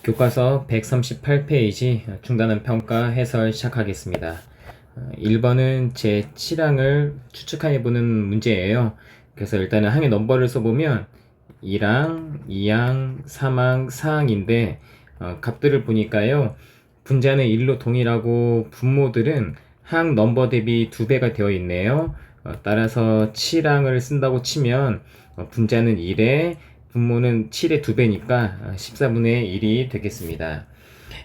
교과서 138페이지 중단원 평가 해설 시작하겠습니다. 1번은 제7항을 추측해보는 문제예요. 그래서 일단은 항의 넘버를 써보면 1항, 2항, 3항, 4항인데 값들을 보니까요. 분자는 1로 동일하고 분모들은 항 넘버 대비 2배가 되어 있네요. 따라서 7항을 쓴다고 치면 분자는 1에 분모는 7의 2배니까 14분의 1이 되겠습니다.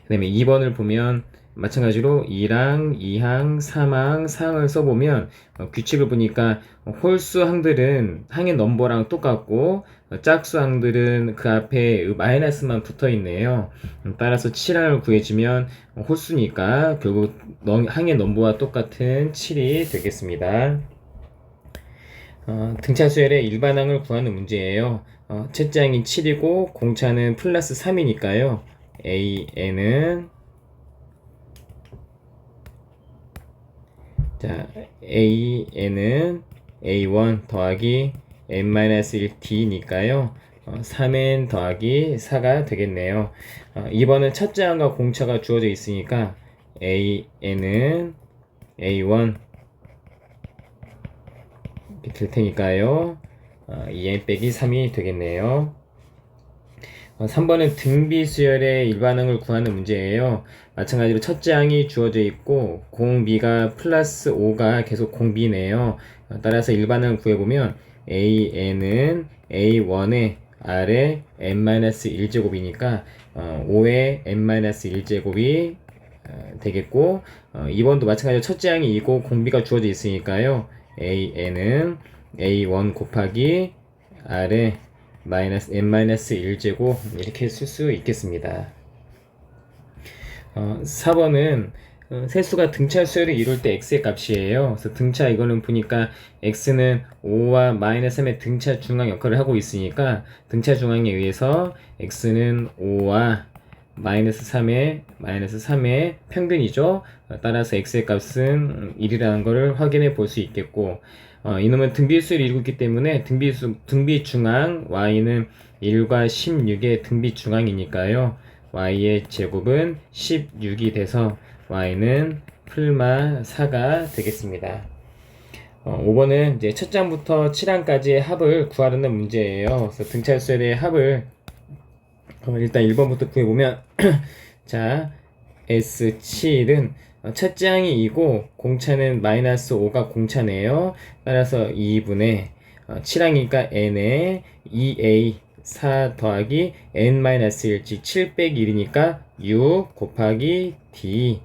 그 다음에 2번을 보면 마찬가지로 1항, 2항, 3항, 4항을 써보면 규칙을 보니까 홀수 항들은 항의 넘버랑 똑같고 짝수 항들은 그 앞에 마이너스만 붙어 있네요. 따라서 7항을 구해주면 홀수니까 결국 항의 넘버와 똑같은 7이 되겠습니다. 등차수열의 일반항을 구하는 문제예요. 첫째 항이 7이고 공차는 플러스 3이니까요. AN은 AN은 A1 더하기 N-1D니까요. 3N 더하기 4가 되겠네요. 2번은 첫째 항과 공차가 주어져 있으니까 AN은 A1 될 테니까요. 2n 빼기 3이 되겠네요. 3번은 등비수열의 일반항을 구하는 문제예요. 마찬가지로 첫째 항이 주어져 있고 공비가 플러스 5가 계속 공비네요. 따라서 일반항을 구해보면 AN은 A1의 R의 n-1제곱이니까 5의 n-1제곱이 되겠고 2번도 마찬가지로 첫째 항이 이고 공비가 주어져 있으니까요. AN은 A1 곱하기 R의 n-1제곱 이렇게 쓸 수 있겠습니다. 4번은 세수가 등차 수열을 이룰 때 x의 값이에요. 그래서 등차 이거는 보니까 x는 5와 마이너스 3의 등차 중앙 역할을 하고 있으니까 등차 중앙에 의해서 x는 5와 마이너스 3의 평균이죠. 따라서 x의 값은 1이라는 것을 확인해 볼 수 있겠고 이놈은 등비수를 이루고 있기 때문에 등비중앙 y는 1과 16의 등비중앙이니까요. y의 제곱은 16이 돼서 y는 풀마 4가 되겠습니다. 5번은 이제 첫 장부터 7항까지의 합을 구하려는 문제예요. 그래서 등차수열의 합을 일단 1번부터 구해보면 자 S7은 첫째 항이 2고 공차는 마이너스 5가 공차네요. 따라서 2분의 7항이니까 n에 2a 4 더하기 n-1 즉 7 빼기 1이니까 6 곱하기 d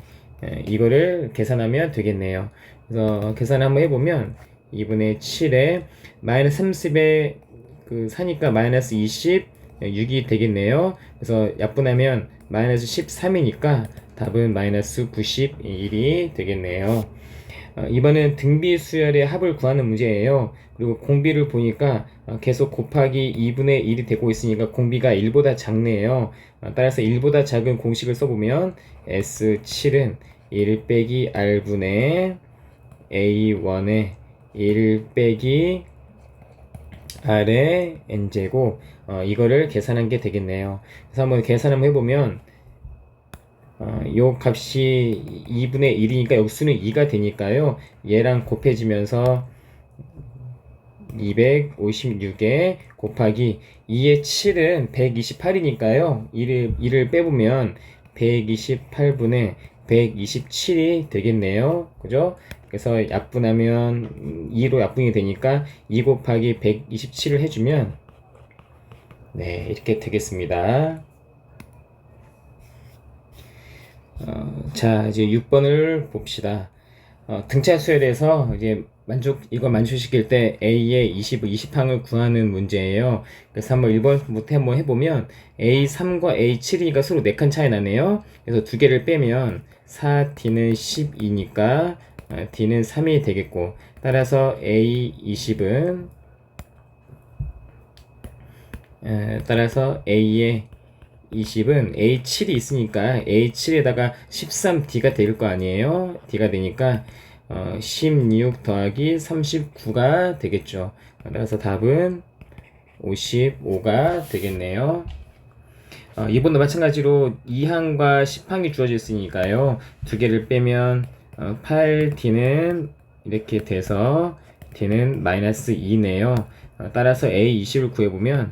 이거를 계산하면 되겠네요. 그래서 계산 한번 해보면 2분의 7에 마이너스 30에 그 4니까 마이너스 20 6이 되겠네요. 그래서 약분하면 마이너스 13이니까 답은 마이너스 91이 되겠네요. 이번엔 등비수열의 합을 구하는 문제예요. 그리고 공비를 보니까 계속 곱하기 2분의 1이 되고 있으니까 공비가 1보다 작네요. 따라서 1보다 작은 공식을 써보면 S7은 1 빼기 R분의 A1의 1 빼기 R의 N제곱 이거를 계산한 게 되겠네요. 그래서 한번 계산 한번 해보면 요 값이 2분의 1이니까 여기 수는 2가 되니까요. 얘랑 곱해지면서 256에 곱하기 2의 7은 128이니까요. 1을 빼보면 128분의 127이 되겠네요. 그죠? 그래서 약분하면 2로 약분이 되니까 2 곱하기 127을 해주면 네 이렇게 되겠습니다. 자 이제 6번을 봅시다. 등차 수열에서 이제 이거 만족시킬 때 A의 20항을 구하는 문제예요. 그래서 한번 1번부터 한번 해보면 A3과 A7이니까 서로 4칸 차이 나네요. 그래서 두 개를 빼면 4D는 12니까 D는 3이 되겠고 따라서 A20은 따라서 A의 20은 A7이 있으니까 A7에다가 13D가 될 거 아니에요. D가 되니까 16 더하기 39가 되겠죠. 따라서 답은 55가 되겠네요. 이번도 마찬가지로 2항과 10항이 주어져 있으니까요. 두 개를 빼면 8D는 이렇게 돼서 D는 마이너스 2네요. 따라서 A20을 구해보면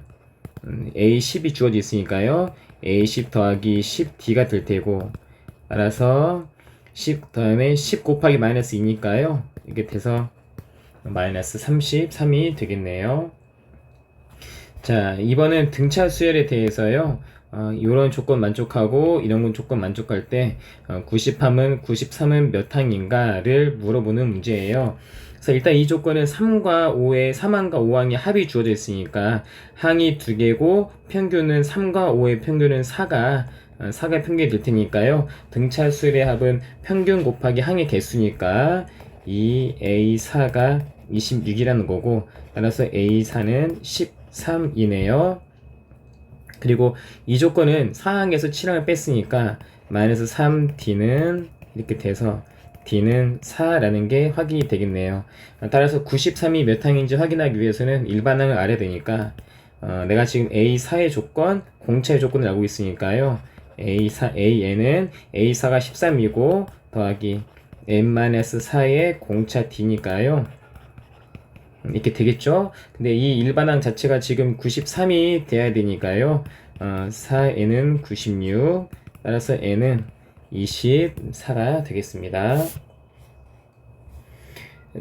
A10이 주어져 있으니까요. A10 더하기 10D가 될 테고, 따라서 10 다음에 10 곱하기 마이너스 2니까요. 이게 돼서 마이너스 33이 되겠네요. 자, 이번엔 등차 수열에 대해서요. 이런 조건 만족하고 이런 건 조건 만족할 때 93은 몇 항인가를 물어보는 문제예요. 그래서 일단 이 조건은 3과 5의 3항과 5항이 합이 주어져 있으니까 항이 2개고 평균은 3과 5의 평균은 4가 평균이 될 테니까요. 등차 수열의 합은 평균 곱하기 항의 개수니까 2A4가 26이라는 거고, 따라서 A4는 13이네요. 그리고 이 조건은 4항에서 7항을 뺐으니까 마이너스 3D는 이렇게 돼서 D는 4라는 게 확인이 되겠네요. 따라서 93이 몇 항인지 확인하기 위해서는 일반항을 알아야 되니까 내가 지금 A4의 조건, 공차의 조건을 알고 있으니까요. A는 A4가 13이고 더하기 n-4의 공차 D니까요. 이렇게 되겠죠? 근데 이 일반항 자체가 지금 93이 돼야 되니까요. 4n은 96, 따라서 n은 24가 되겠습니다.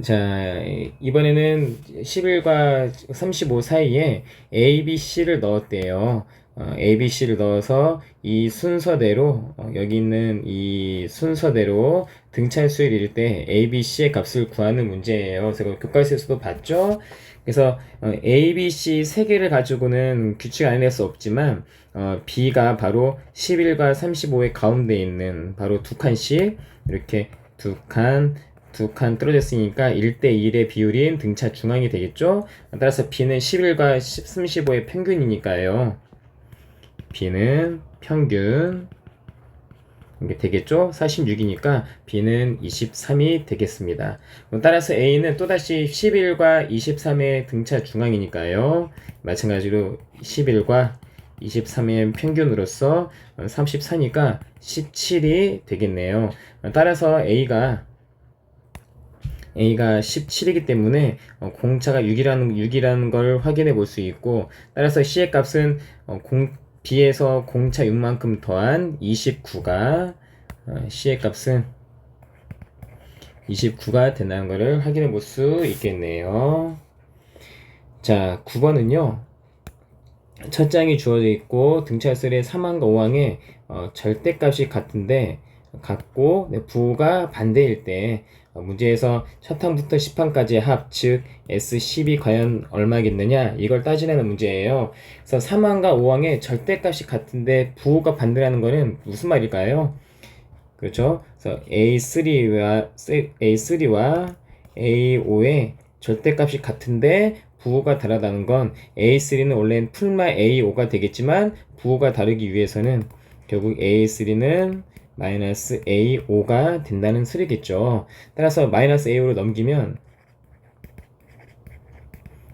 자, 이번에는 11과 35 사이에 A, B, C를 넣었대요. A, B, C를 넣어서 이 순서대로 여기 있는 이 순서대로 등차 수열일 때 A, B, C의 값을 구하는 문제예요. 제가 교과서에서도 봤죠. 그래서 A, B, C 세 개를 가지고는 규칙 안 낼 수 없지만 B가 바로 11과 35의 가운데 있는 바로 두 칸씩 이렇게 두 칸 떨어졌으니까 1대1의 비율인 등차 중앙이 되겠죠. 따라서 B는 11과 35의 평균이니까요. B는 평균 이게 되겠죠? 46이니까 B는 23이 되겠습니다. 따라서 A는 또다시 11과 23의 등차 중앙이니까요. 마찬가지로 11과 23의 평균으로서 34니까 17이 되겠네요. 따라서 A가 17이기 때문에 공차가 6이라는 걸 확인해 볼 수 있고, 따라서 C의 값은 B에서 공차 6만큼 더한 29가 C의 값은 29가 된다는 것을 확인해 볼 수 있겠네요. 자, 9번은요. 첫 장이 주어져 있고 등차수열의 3항과 5항의 절대값이 같고 부호가 반대일 때 문제에서 첫 항부터 10항까지의 합, 즉 S10이 과연 얼마겠느냐, 이걸 따지라는 문제예요. 그래서 3항과 5항의 절대값이 같은데 부호가 반대라는 거는 무슨 말일까요? 그렇죠? 그래서 A3와 A5의 절대값이 같은데 부호가 다르다는 건 A3는 원래는 풀마 A5가 되겠지만 부호가 다르기 위해서는 결국 A3는 마이너스 A5가 된다는 소리겠죠. 따라서 마이너스 A5로 넘기면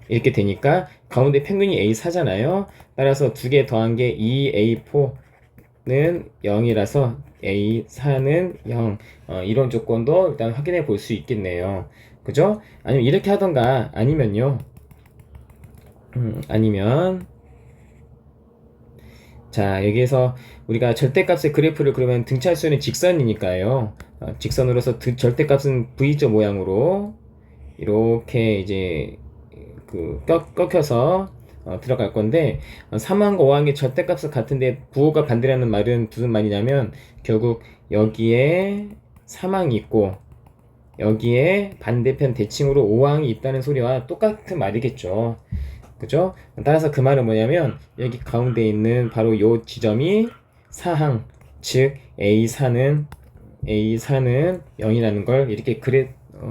이렇게 되니까 가운데 평균이 A4잖아요. 따라서 두 개 더한 게 2A4는 0이라서 A4는 0. 이런 조건도 일단 확인해 볼 수 있겠네요. 그죠? 아니면 이렇게 하던가 아니면요. 자, 여기에서 우리가 절대값의 그래프를 그러면 등차수는 직선이니까요. 직선으로서 절대값은 V자 모양으로 이렇게 이제 꺾여서 들어갈 건데 3항과 5항의 절대값은 같은데 부호가 반대라는 말은 무슨 말이냐면 결국 여기에 3항이 있고 여기에 반대편 대칭으로 5항이 있다는 소리와 똑같은 말이겠죠. 그죠? 따라서 그 말은 뭐냐면 여기 가운데 있는 바로 요 지점이 4항, 즉 A4는 0이라는 걸 이렇게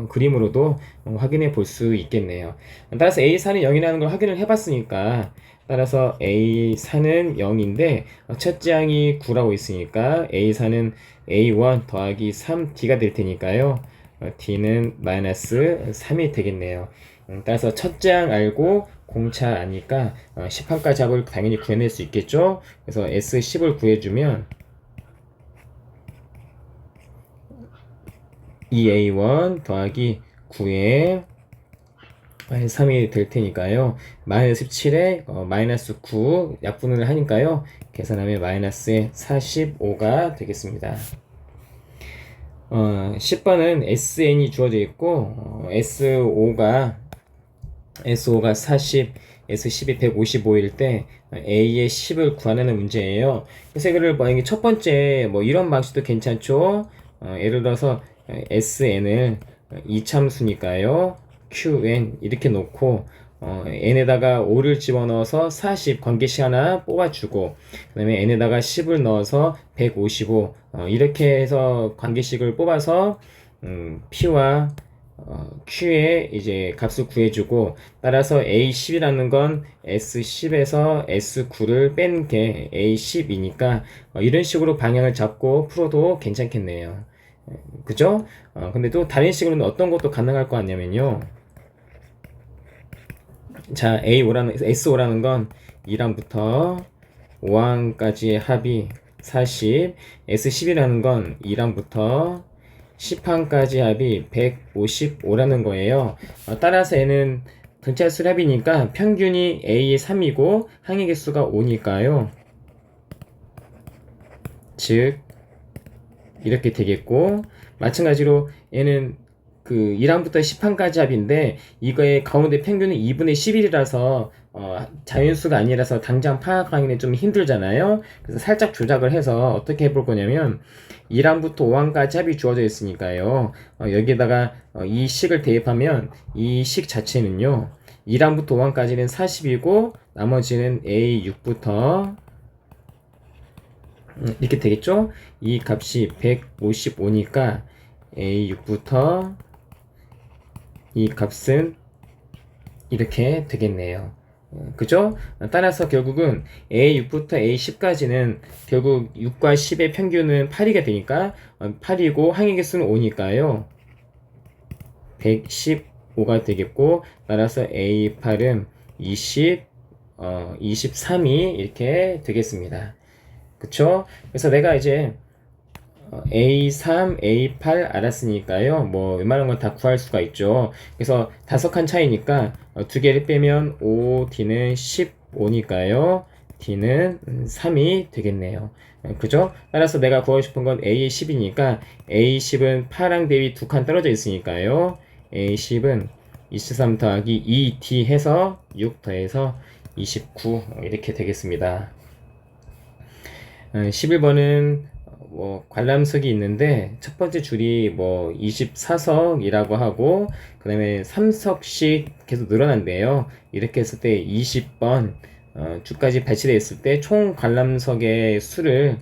그림으로도 확인해 볼 수 있겠네요. 따라서 A4는 0이라는 걸 확인을 해봤으니까 따라서 A4는 0인데 첫째 항이 9라고 있으니까 A4는 A1 더하기 3D가 될 테니까요. D는 마이너스 3이 되겠네요. 따라서 첫째 항 알고 공차 아니까 10항가 잡을 당연히 구해낼 수 있겠죠. 그래서 S10을 구해주면 2A1 더하기 9에 3이 될 테니까요. 마이너스 17에 마이너스 9 약분을 하니까요. 계산하면 마이너스 45가 되겠습니다. 10번은 SN이 주어져 있고 SO가 40, S10이 155일 때 A의 10을 구하는 문제예요. 그래서 이거를 만약에 첫 번째 뭐 이런 방식도 괜찮죠. 예를 들어서 SN을 이참수니까요. QN 이렇게 놓고 n에다가 5를 집어넣어서 40 관계식 하나 뽑아주고 그 다음에 n에다가 10을 넣어서 155 이렇게 해서 관계식을 뽑아서 p와 q의 이제 값을 구해주고 따라서 a10이라는 건 s10에서 s9를 뺀 게 a10이니까 이런 식으로 방향을 잡고 풀어도 괜찮겠네요. 그죠? 근데 또 다른 식으로는 어떤 것도 가능할 거 아니냐면요. 자, S5라는 건 2항부터 5항까지의 합이 40, S10이라는 건 2항부터 10항까지 합이 155라는 거예요. 따라서 얘는 등차수 합이니까 평균이 A의 3이고 항의 개수가 5니까요. 즉 이렇게 되겠고 마찬가지로 얘는 그 1항부터 10항까지 합인데 이거의 가운데 평균은 2분의 11이라서 자연수가 아니라서 당장 파악하기는 좀 힘들잖아요. 그래서 살짝 조작을 해서 어떻게 해볼 거냐면 1항부터 5항까지 합이 주어져 있으니까요. 여기에다가 이 식을 대입하면 이 식 자체는요. 1항부터 5항까지는 40이고 나머지는 A6부터 이렇게 되겠죠? 이 값이 155니까 A6부터 이 값은 이렇게 되겠네요. 그죠? 따라서 결국은 A6부터 A10까지는 결국 6과 10의 평균은 8이게 되니까 8이고 항의 개수는 5니까요. 115가 되겠고 따라서 A8은 20, 23이 이렇게 되겠습니다. 그쵸? 그래서 내가 이제 A3, A8 알았으니까요. 뭐 웬만한 건 다 구할 수가 있죠. 그래서 5칸 차이니까 두 개를 빼면 5, D는 15니까요. D는 3이 되겠네요. 그죠? 따라서 내가 구하고 싶은 건 A의 10이니까 A10은 8항 대비 2칸 떨어져 있으니까요. A10은 23 더하기 2D 해서 6 더해서 29 이렇게 되겠습니다. 11번은 뭐 관람석이 있는데 첫 번째 줄이 뭐 24석이라고 하고 그 다음에 3석씩 계속 늘어난대요. 이렇게 했을 때 20번 줄까지 배치되어 있을 때 총 관람석의 수를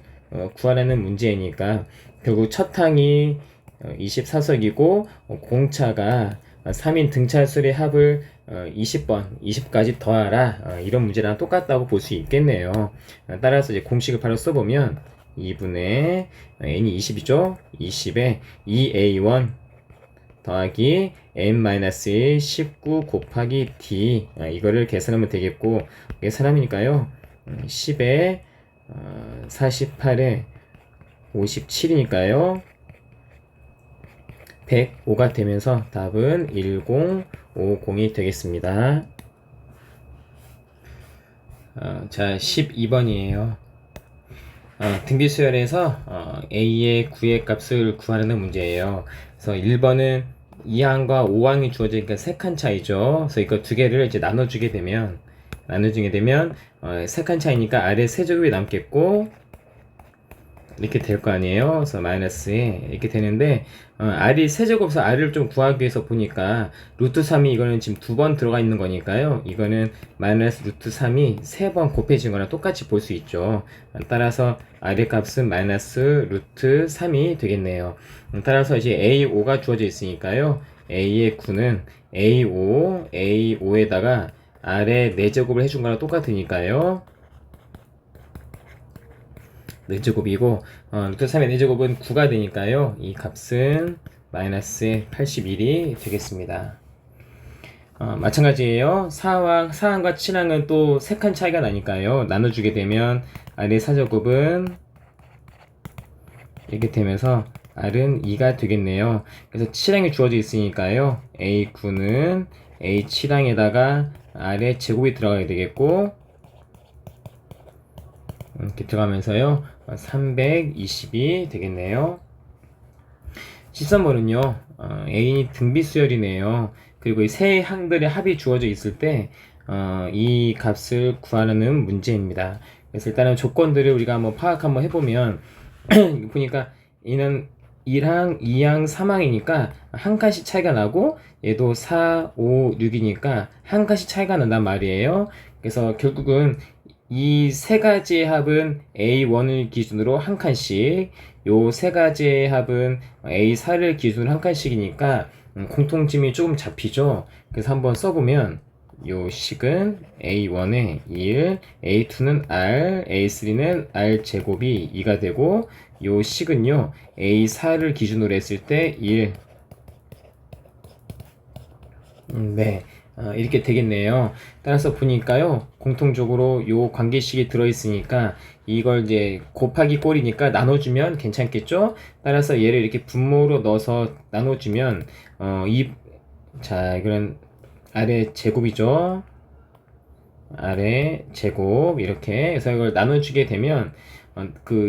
구하라는 문제이니까 결국 첫 항이 24석이고 공차가 3인 등차수의 합을 20번, 20까지 더하라 이런 문제랑 똑같다고 볼 수 있겠네요. 따라서 이제 공식을 바로 써보면 2분의 n이 20이죠. 20에 2a1 더하기 n-1 19 곱하기 d 이거를 계산하면 되겠고 이게 사람이니까요. 10에 48에 57이니까요. 105가 되면서 답은 1050이 되겠습니다. 자, 12번이에요. 등비수열에서 A의 9의 값을 구하는 문제예요. 그래서 1번은 2항과 5항이 주어지니까 3칸 차이죠. 그래서 이거 두 개를 이제 나눠주게 되면 3칸 차이니까 아래 세제곱이 남겠고 이렇게 될 거 아니에요. 그래서 마이너스에 이렇게 되는데 R이 세제곱에서 R을 좀 구하기 위해서 보니까 루트 3이 이거는 지금 2번 들어가 있는 거니까요. 이거는 마이너스 루트 3이 3번 곱해진 거랑 똑같이 볼 수 있죠. 따라서 R의 값은 마이너스 루트 3이 되겠네요. 따라서 이제 A5가 주어져 있으니까요. A의 9는 A5에다가 R의 4제곱을 해준 거랑 똑같으니까요. 4제곱이고 루트 3의 4제곱은 9가 되니까요. 이 값은 마이너스 81이 되겠습니다. 마찬가지예요. 4항과 7항은 또 3칸 차이가 나니까요. 나눠주게 되면 R의 4제곱은 이렇게 되면서 R은 2가 되겠네요. 그래서 7항이 주어져 있으니까요. A9는 A7항에다가 R의 제곱이 들어가게 되겠고, 이렇게 들어가면서요. 320이 되겠네요. 13번은요. A이 등비수열이네요. 그리고 이 세 항들의 합이 주어져 있을 때 이 값을 구하는 문제입니다. 그래서 일단은 조건들을 우리가 한번 파악 한번 해보면 보니까 얘는 1항, 2항, 3항이니까 한 칸씩 차이가 나고 얘도 4, 5, 6이니까 한 칸씩 차이가 난단 말이에요. 그래서 결국은 이 세 가지의 합은 A1을 기준으로 한 칸씩, 요 세 가지의 합은 A4를 기준으로 한 칸씩이니까 공통점이 조금 잡히죠. 그래서 한번 써보면 요 식은 A1에 1, A2는 R, A3는 R 제곱이 2가 되고, 요 식은요 A4를 기준으로 했을 때 1, 네, 이렇게 되겠네요. 따라서 보니까요, 공통적으로 요 관계식이 들어있으니까 이걸 이제 곱하기 꼴이니까 나눠주면 괜찮겠죠? 따라서 얘를 이렇게 분모로 넣어서 나눠주면, 자, 이거는 아래 제곱이죠. 아래 제곱, 이렇게. 그래서 이걸 나눠주게 되면,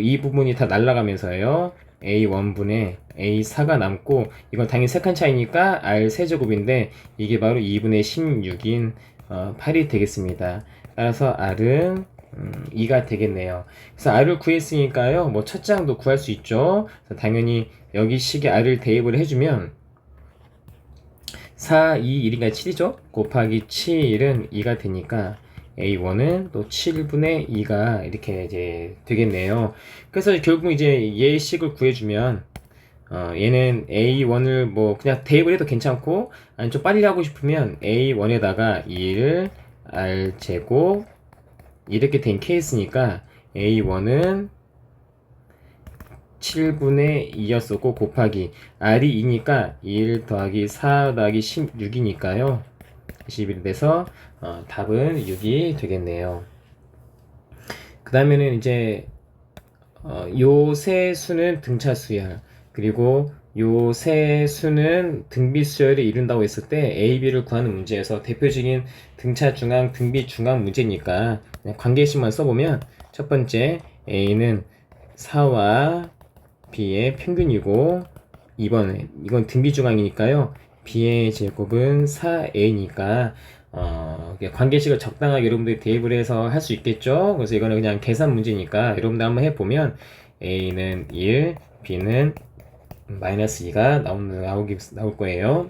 이 부분이 다 날아가면서요. A1분의 A4가 남고, 이건 당연히 세 칸 차이니까 R 세제곱인데, 이게 바로 2분의 16인 8이 되겠습니다. 따라서 R은 2가 되겠네요. 그래서 R을 구했으니까요, 뭐 첫 장도 구할 수 있죠. 그래서 당연히 여기 식에 R을 대입을 해주면, 4, 2, 1이니까 7이죠? 곱하기 7은 2가 되니까, A1은 또 7분의 2가 이렇게 이제 되겠네요. 그래서 결국 이제 얘식을 구해주면, 얘는 A1을 뭐 그냥 대입을 해도 괜찮고, 아니 좀 빨리 하고 싶으면 A1에다가 1, R 제곱, 이렇게 된 케이스니까 A1은 7분의 2였었고, 곱하기 R이 2니까 1 더하기 4 더하기 16이니까요. 21이 돼서 답은 6이 되겠네요. 그 다음에는 이제 요 세 수는 등차 수열, 그리고 요 세 수는 등비 수열을 이룬다고 했을 때 A, B를 구하는 문제에서 대표적인 등차 중앙, 등비 중앙 문제니까 그냥 관계식만 써보면, 첫 번째 A는 4와 B의 평균이고, 2번 이건 등비 중앙이니까요. B의 제곱은 4A니까 관계식을 적당하게 여러분들이 대입을 해서 할 수 있겠죠. 그래서 이거는 그냥 계산 문제니까 여러분들 한번 해보면 A는 1, B는 마이너스 2가 나올 거예요.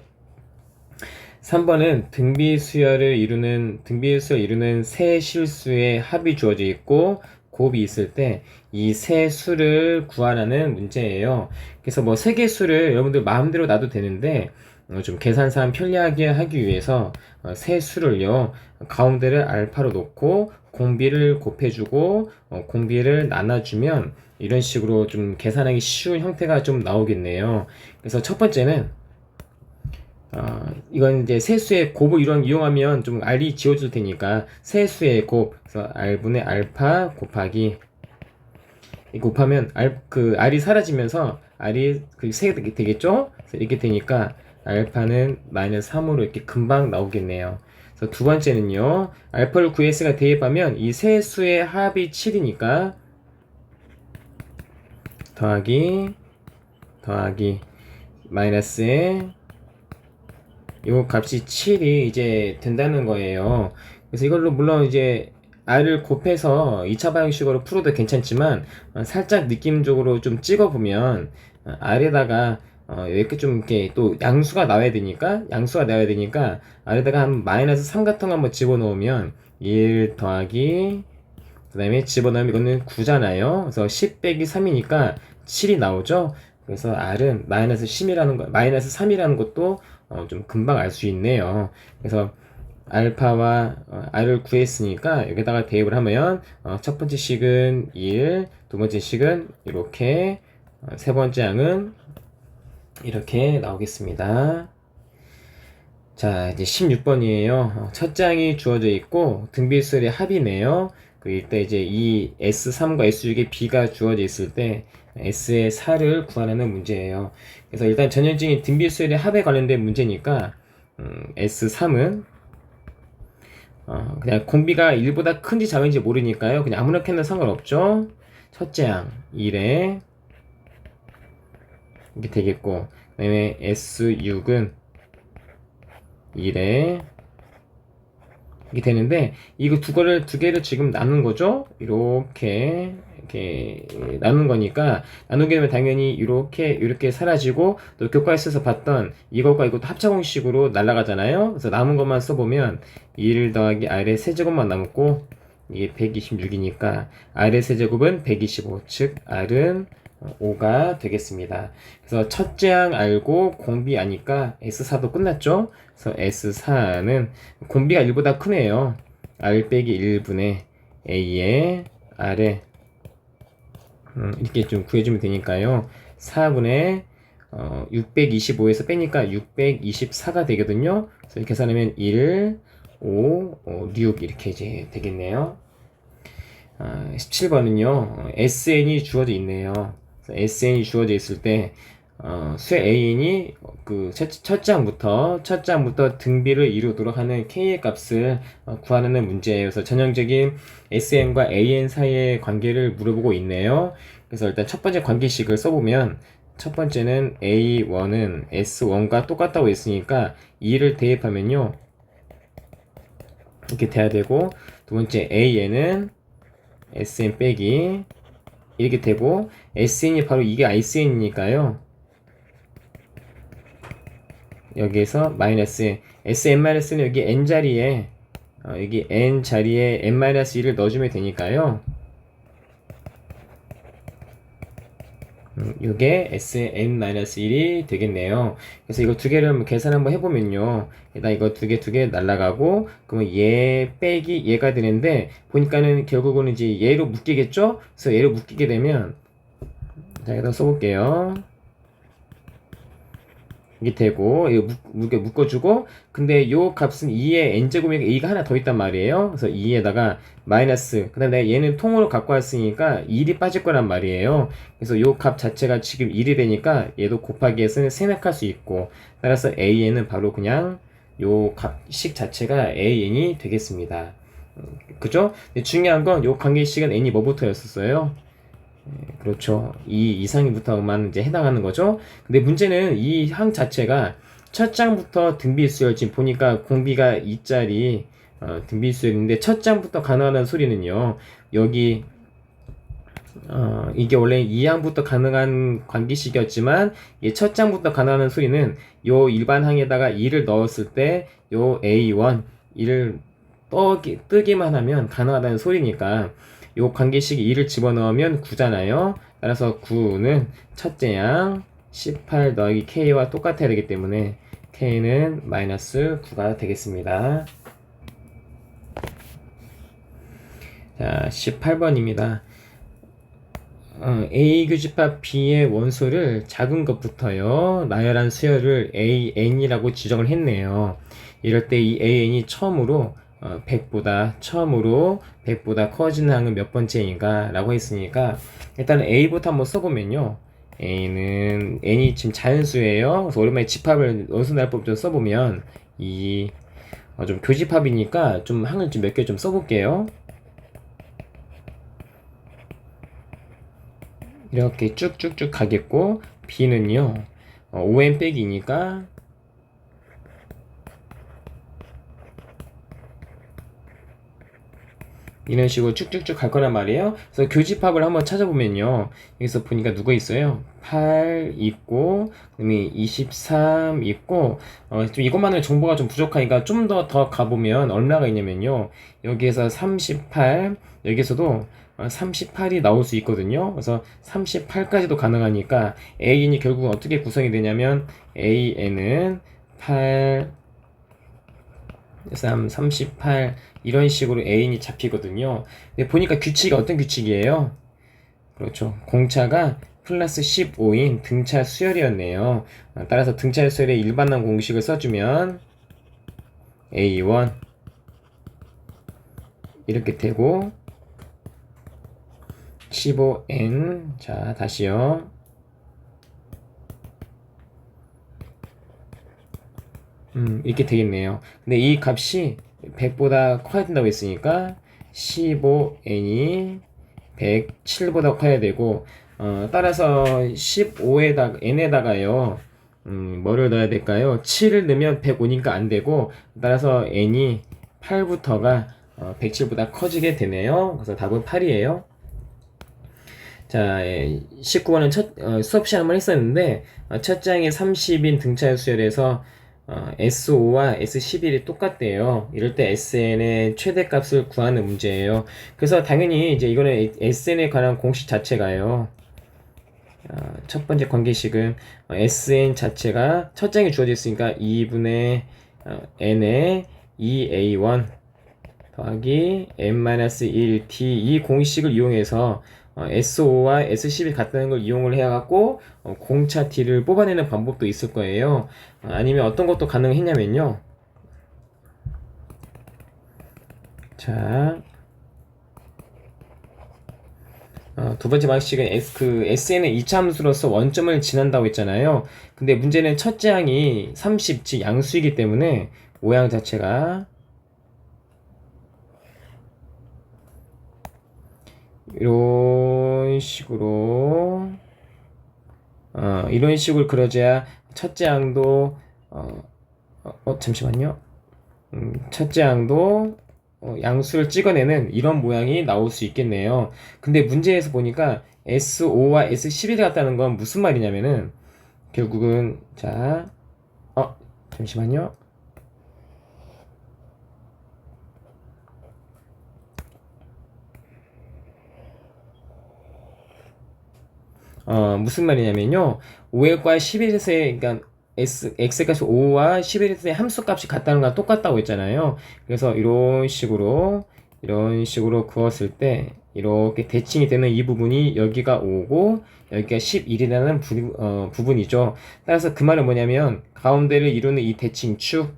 3번은 등비수열을 이루는 세 실수의 합이 주어져 있고 곱이 있을 때 이 세 수를 구하라는 문제예요. 그래서 뭐 세 개 수를 여러분들 마음대로 놔도 되는데, 좀 계산상 편리하게 하기 위해서 세 수를요 가운데를 알파로 놓고 공비를 곱해주고 공비를 나눠주면 이런 식으로 좀 계산하기 쉬운 형태가 좀 나오겠네요. 그래서 첫 번째는 이건 이제 세수의 곱을 이용하면 좀 R이 지워질 테니까 세수의 곱, 그래서 R분의 알파 곱하기, 곱하면 R이 사라지면서 R이 세게 되겠죠? 그래서 이렇게 되니까 알파는 마이너스 3으로 이렇게 금방 나오겠네요. 그래서 두 번째는요, 알파를 구했으니까 대입하면 이 세 수의 합이 7이니까 더하기 마이너스에 요 값이 7이 이제 된다는 거예요. 그래서 이걸로 물론 이제 R을 곱해서 2차 방식으로 풀어도 괜찮지만, 살짝 느낌적으로 좀 찍어보면 R에다가 이렇게 좀 이렇게 또 양수가 나와야 되니까 R에다가 한 마이너스 3 같은 거 한번 집어넣으면 1 더하기, 그 다음에 집어넣으면 이거는 9잖아요. 그래서 10 빼기 3이니까 7이 나오죠. 그래서 R은 마이너스 3이라는 것도 좀 금방 알 수 있네요. 그래서 알파와 R을 구했으니까 여기다가 대입을 하면 첫 번째 식은 1, 두 번째 식은 이렇게, 세 번째 항은 이렇게 나오겠습니다. 자, 이제 16번이에요. 첫 장이 주어져 있고 등비수열의 합이네요. 이때 이제 이 S3과 S6의 B가 주어져 있을 때 S의 4를 구하라는 문제예요. 그래서 일단 전형적인 등비수열의 합에 관련된 문제니까 S3은 그냥 공비가 1보다 큰지 작은지 모르니까요. 그냥 아무렇게 해도 상관없죠. 첫째 항 1에 이렇게 되겠고, 그 다음에 S6은 1에 이렇게 되는데, 이거 두 개를 지금 나눈 거죠? 이렇게 나눈 거니까, 나누게 되면 당연히 이렇게 사라지고, 또 교과에서 봤던 이것과 이것도 합차공식으로 날아가잖아요? 그래서 남은 것만 써보면, 1 더하기 R의 세제곱만 남고, 이게 126이니까, R의 세제곱은 125, 즉, R은 5가 되겠습니다. 그래서 첫째 항 알고 공비 아니까 S4도 끝났죠? 그래서 S4는 공비가 1보다 크네요. R 빼기 1분의 A의 R에 이렇게 좀 구해주면 되니까요. 4분의 625에서 빼니까 624가 되거든요. 그래서 계산하면 1, 5, 6 이렇게 이제 되겠네요. 17번은요. SN이 주어져 있네요. SN이 주어져 있을 때 수 AN이 첫 장부터 등비를 이루도록 하는 K의 값을 구하는 문제예요. 그래서 전형적인 SN과 AN 사이의 관계를 물어보고 있네요. 그래서 일단 첫 번째 관계식을 써보면 첫 번째는 A1은 S1과 똑같다고 했으니까 2를 대입하면요 이렇게 돼야 되고, 두 번째 AN은 SN 빼기 이렇게 되고, SN이 바로 이게 ICN이니까요 여기에서 마이너스 SN-는 여기 N자리에 여기 N자리에 N-1을 넣어주면 되니까요 요게 SN-1이 되겠네요. 그래서 이거 두 개를 계산 한번 해보면요. 일단 이거 두 개 날라가고, 그러면 얘 빼기 얘가 되는데, 보니까는 결국은 이제 얘로 묶이겠죠? 그래서 얘로 묶이게 되면, 자, 여기다 써볼게요. 이게 되고, 이거 묶어주고, 근데 요 값은 2의 n제곱이니까 a가 하나 더 있단 말이에요. 그래서 2에다가 마이너스, 그 다음에 얘는 통으로 갖고 왔으니까 1이 빠질 거란 말이에요. 그래서 요 값 자체가 지금 1이 되니까 얘도 곱하기 해서 생략할 수 있고, 따라서 an은 바로 그냥 요 값식 자체가 an이 되겠습니다. 그죠? 근데 중요한 건 요 관계식은 n이 뭐부터였었어요? 그렇죠. 이 이상이부터만 이제 해당하는 거죠. 근데 문제는 이 항 자체가 첫 장부터 등비수열, 지금 보니까 공비가 2짜리 등비수열인데 첫 장부터 가능하다는 소리는요. 여기 이게 원래 2항부터 가능한 관계식이었지만 첫 장부터 가능한 소리는 요 일반 항에다가 2를 넣었을 때 요 A1 2를 뜨기만 하면 가능하다는 소리니까 요 관계식에 2를 집어넣으면 9잖아요. 따라서 9는 첫째 양 18 더하기 K와 똑같아야 되기 때문에 K는 마이너스 9가 되겠습니다. 자, 18번입니다. A 교집합 B의 원소를 작은 것부터요 나열한 수열을 AN이라고 지정을 했네요. 이럴 때 이 AN이 처음으로 100보다 커지는 항은 몇 번째인가 라고 했으니까 일단 A부터 한번 써보면요, N이 지금 자연수예요. 그래서 오랜만에 집합을 원소날법 좀 써보면 좀 교집합이니까 좀 항을 좀 몇 개 좀 써볼게요. 이렇게 쭉쭉쭉 가겠고, B는요 5n 빼기니까 이런 식으로 쭉쭉쭉 갈 거란 말이에요. 그래서 교집합을 한번 찾아보면요, 여기서 보니까 누가 있어요? 8 있고, 그다음에 23 있고, 좀 이것만의 정보가 좀 부족하니까 좀 더 가보면 얼마가 있냐면요, 여기에서 38, 여기서도 38이 나올 수 있거든요. 그래서 38까지도 가능하니까 AN이 결국 어떻게 구성이 되냐면 AN은 8, 38 이런 식으로 A인이 잡히거든요. 근데 보니까 규칙이 어떤 규칙이에요? 그렇죠. 공차가 플러스 15인 등차 수열이었네요. 따라서 등차 수열의 일반항 공식을 써주면 A1 이렇게 되고 15n 자 다시요. 이렇게 되겠네요. 근데 이 값이 100보다 커야 된다고 했으니까 15n이 107보다 커야 되고 따라서 15에다가 n에다가요 뭐를 넣어야 될까요? 7을 넣으면 105니까 안 되고 따라서 n이 8부터가 107보다 커지게 되네요. 그래서 답은 8이에요. 자, 19번은 수업 시간 한번 했었는데 첫 장에 30인 등차의 수열에서 SO와 S11이 똑같대요. 이럴 때 SN의 최대값을 구하는 문제예요. 그래서 당연히 이제 이거는 SN에 관한 공식 자체가요. 첫 번째 관계식은 SN 자체가 첫 장에 주어져 있으니까 2분의 n의 2a1 더하기 n-1t 이 공식을 이용해서 SO와 S10이 같다는 걸 이용을 해갖고 공차 T를 뽑아내는 방법도 있을 거예요. 아니면 어떤 것도 가능했냐면요. 자, 두 번째 방식은 SN은 이차함수로서 원점을 지난다고 했잖아요. 근데 문제는 첫째 항이 30, 즉 양수이기 때문에 모양 자체가 이런 식으로 그려줘야 첫째 항도 잠시만요. 첫째 항도 양수를 찍어내는 이런 모양이 나올 수 있겠네요. 근데 문제에서 보니까 SO와 S11이 같다는 건 무슨 말이냐면은 결국은 자 잠시만요. 무슨 말이냐면요. 5과 11에서의, 그러니까 x값이 5와 11에서의 함수값이 같다는 거랑 똑같다고 했잖아요. 그래서 이런 식으로 그었을 때, 이렇게 대칭이 되는 이 부분이 여기가 5고, 여기가 11이라는 부분이죠. 따라서 그 말은 뭐냐면, 가운데를 이루는 이 대칭축,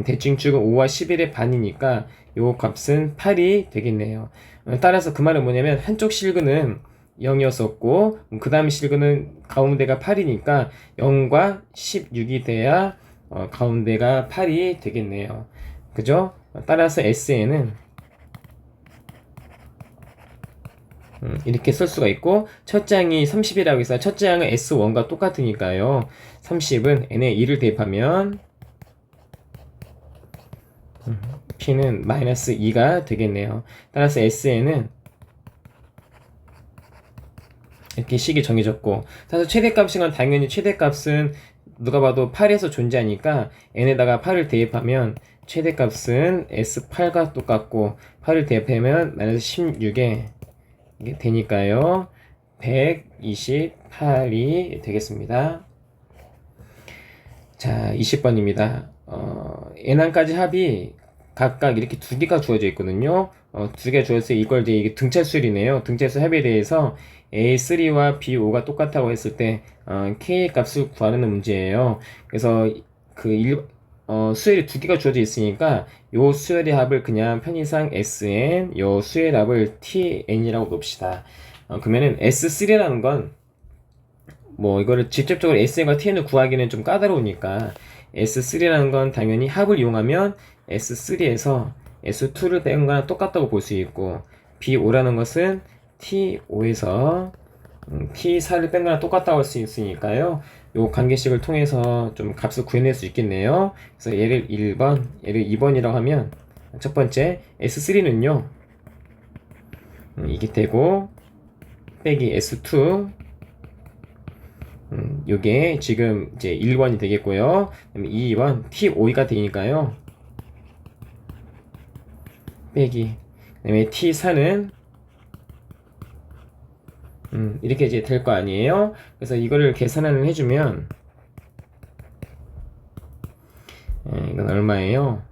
대칭축은 5와 11의 반이니까, 요 값은 8이 되겠네요. 따라서 그 말은 뭐냐면, 한쪽 실근은 0이었었고 그 다음 실근은 가운데가 8이니까 0과 16이 돼야 가운데가 8이 되겠네요. 그죠? 따라서 SN은 이렇게 쓸 수가 있고 첫 장이 30이라고 해서 첫 장은 S1과 똑같으니까요. 30은 n에 2를 대입하면 P는 마이너스 2가 되겠네요. 따라서 SN은 이렇게 식이 정해졌고 사실 최대값인 건 당연히 최대값은 누가 봐도 8에서 존재하니까 n에다가 8을 대입하면 최대값은 S8과 똑같고 8을 대입하면 마이너스 16에 이게 되니까요 128이 되겠습니다. 자 20번입니다. n항까지 합이 각각 이렇게 두 개가 주어져 있거든요. 두 개가 주어져서 이걸 이제 이게 등차수열이네요. 등차수 합에 대해서 A3와 B5가 똑같다고 했을 때 K 값을 구하는 문제예요. 그래서 수열이 두 개가 주어져 있으니까 요 수열의 합을 그냥 편의상 SN, 요 수열의 합을 TN이라고 놉시다. 그러면은 S3라는 건 뭐 이거를 직접적으로 SN과 TN을 구하기는 좀 까다로우니까 S3라는 건 당연히 합을 이용하면 S3에서 S2를 뺀 거랑 똑같다고 볼 수 있고 B5라는 것은 T5에서 T4를 뺀 거랑 똑같다고 할 수 있으니까요. 요 관계식을 통해서 좀 값을 구해낼 수 있겠네요. 그래서 얘를 1번, 얘를 2번이라고 하면 첫 번째 S3는요. 이게 되고 빼기 S2 요게 지금 이제 1번이 되겠고요. 그다음에 2번 T5가 되니까요. 빼기 그다음에 T4는 이렇게 이제 될 거 아니에요. 그래서 이거를 계산을 해주면 이건 얼마예요?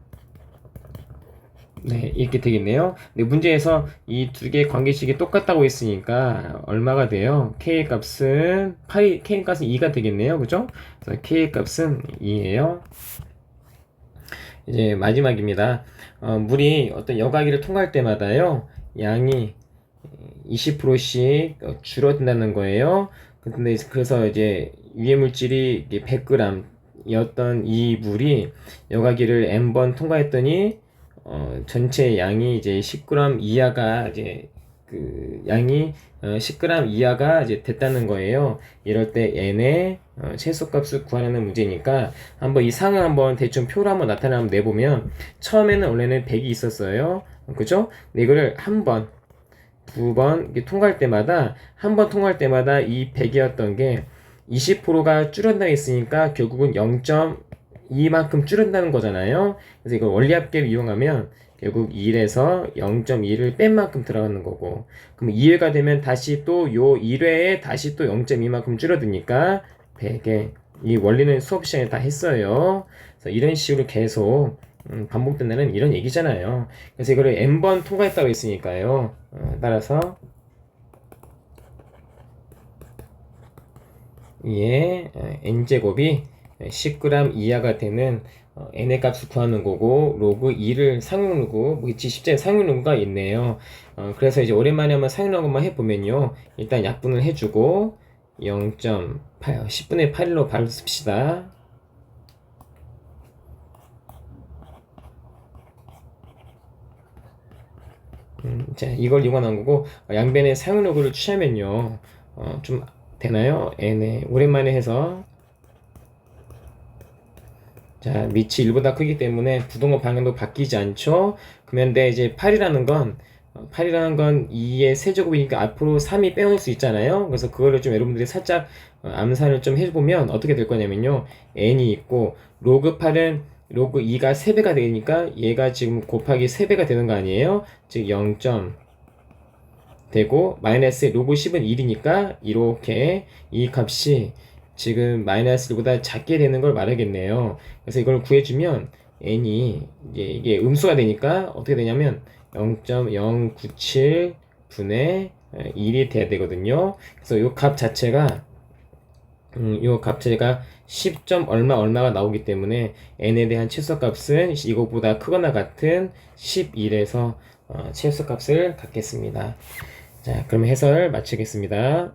네, 이렇게 되겠네요. 근데 문제에서 이 두 개의 관계식이 똑같다고 했으니까 얼마가 돼요? K 값은 8이, K 값은 2가 되겠네요. 그죠? 그래서 K 값은 2예요. 이제 마지막입니다. 물이 어떤 여과기를 통과할 때마다요, 양이 20%씩 줄어든다는 거예요. 근데 그래서 이제 유해 물질이 100g이었던 이 물이 여과기를 n번 통과했더니 전체 양이 이제 10g 이하가 이제 그 양이 10g 이하가 이제 됐다는 거예요. 이럴 때 n의 최소값을 구하라는 문제니까 한번 이 상을 한번 대충 표로 한번 나타내면 내보면 처음에는 원래는 100이 있었어요. 그죠? 근데 이거를 한 번, 두 번 통과할 때마다 한 번 통과할 때마다 이 100이었던 게 20%가 줄어든다 했으니까 결국은 0.2만큼 줄어든다는 거잖아요. 그래서 이걸 원리합계를 이용하면 결국 1에서 0.2를 뺀 만큼 들어가는 거고, 그럼 2회가 되면 다시 또 요 1회에 다시 또 0.2만큼 줄어드니까 100에, 이 원리는 수업 시간에 다 했어요. 그래서 이런 식으로 계속 반복된다는 이런 얘기잖아요. 그래서 이거를 n번 통과했다고 했으니까요. 따라서 이에 n제곱이 10g 이하가 되는 n의 값을 구하는 거고, 로그 2를 상용로그, 뭐 있지, 십자에 상용로그가 있네요. 그래서 이제 오랜만에 한번 상용로그만 해보면요, 일단 약분을 해주고 0.8, 10분의 8로 바로 씁시다. 자, 이걸 이용한 거고, 양변에 상용로그를 취하면요, 좀 되나요? n에 오랜만에 해서, 자, 밑이 1보다 크기 때문에 부동호 방향도 바뀌지 않죠? 그런데 이제 8이라는 건 2의 세제곱이니까 앞으로 3이 빼올 수 있잖아요. 그래서 그거를 좀 여러분들이 살짝 암산을 좀 해보면 어떻게 될 거냐면요, n이 있고 로그 8은 로그 2가 3배가 되니까 얘가 지금 곱하기 3배가 되는 거 아니에요? 즉 0. 되고 마이너스 로그 10은 1이니까 이렇게 이 값이 지금 마이너스 1보다 작게 되는 걸 말하겠네요. 그래서 이걸 구해주면 n이 이게 음수가 되니까 어떻게 되냐면 0.097 분의 1이 돼야 되거든요. 그래서 이 값 자체가 이 값 자체가 10. 얼마가 나오기 때문에 n에 대한 최소값은 이것보다 크거나 같은 11에서 최소값을 갖겠습니다. 자, 그럼 해설 마치겠습니다.